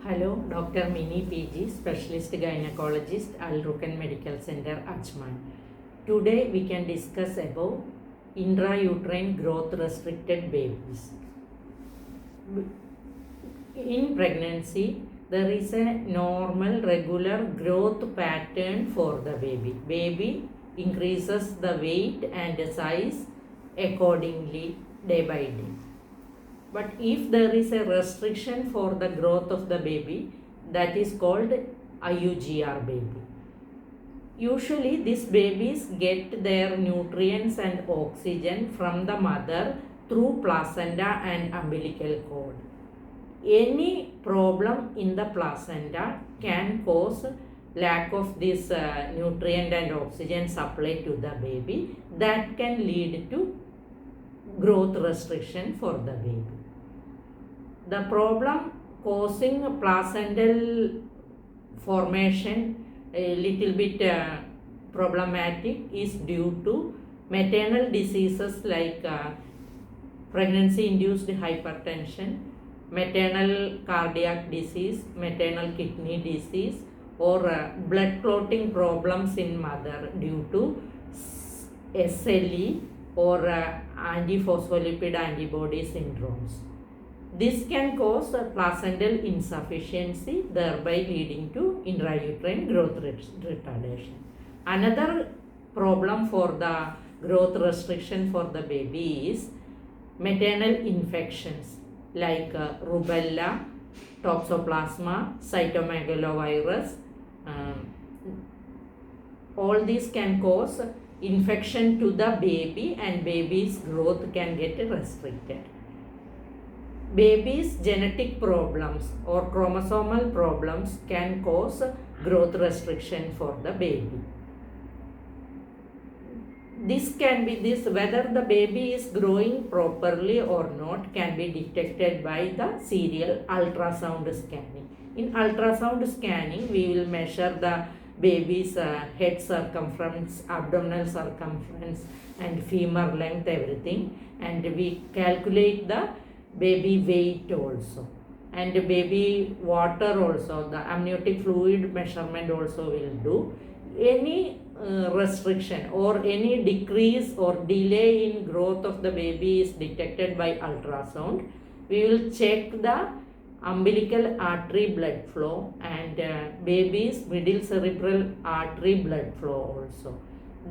Hello, Dr.Mini.Pg, Specialist Gynecologist, RUKN Medical Center, Ajman. Today we can discuss about intrauterine growth restricted babies. In pregnancy, there is a normal regular growth pattern for the baby. Baby increases the weight and size accordingly day by day. But if there is a restriction for the growth of the baby, that is called IUGR baby. Usually these babies get their nutrients and oxygen from the mother through placenta and umbilical cord. Any problem in the placenta can cause lack of this nutrient and oxygen supply to the baby, that can lead to growth restriction for the baby. The problem causing placental formation a little bit problematic is due to maternal diseases like pregnancy induced hypertension, maternal cardiac disease, maternal kidney disease, or blood clotting problems in mother due to SLE or antiphospholipid antibody syndromes. This can cause placental insufficiency, thereby leading to intrauterine growth retardation. Another problem for the growth restriction for the baby is maternal infections like rubella, toxoplasma, cytomegalovirus. All these can cause infection to the baby and baby's growth can get restricted. Baby's genetic problems or chromosomal problems can cause growth restriction for the baby. Whether the baby is growing properly or not can be detected by the serial ultrasound scanning. In ultrasound scanning, we will measure the baby's head circumference, abdominal circumference and femur length, everything, and we calculate the baby weight also, and baby water also, the amniotic fluid measurement also will do. Any restriction or any decrease or delay in growth of the baby is detected by ultrasound. We will check the umbilical artery blood flow and baby's middle cerebral artery blood flow also.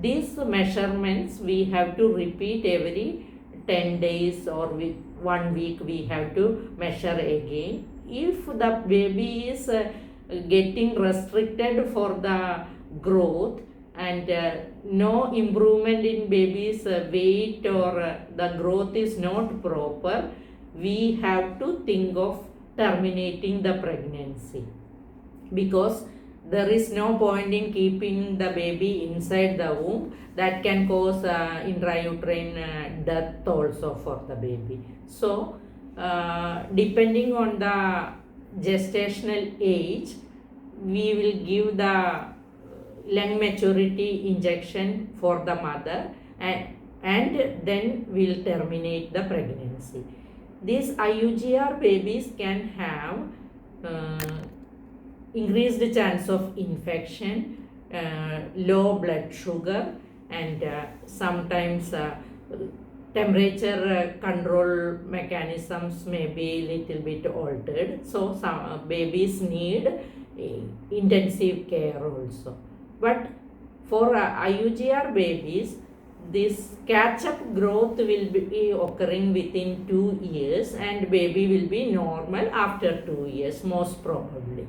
These measurements we have to repeat every 10 days or 1 week we have to measure again. If the baby is getting restricted for the growth and no improvement in baby's weight or the growth is not proper, we have to think of terminating the pregnancy, because there is no point in keeping the baby inside the womb. That can cause intrauterine death also for the baby. So, depending on the gestational age, we will give the lung maturity injection for the mother and then we will terminate the pregnancy. These IUGR babies can have increased chance of infection, low blood sugar, and sometimes temperature control mechanisms may be little bit altered. So some babies need intensive care also. But for IUGR babies, this catch-up growth will be occurring within 2 years and baby will be normal after 2 years most probably.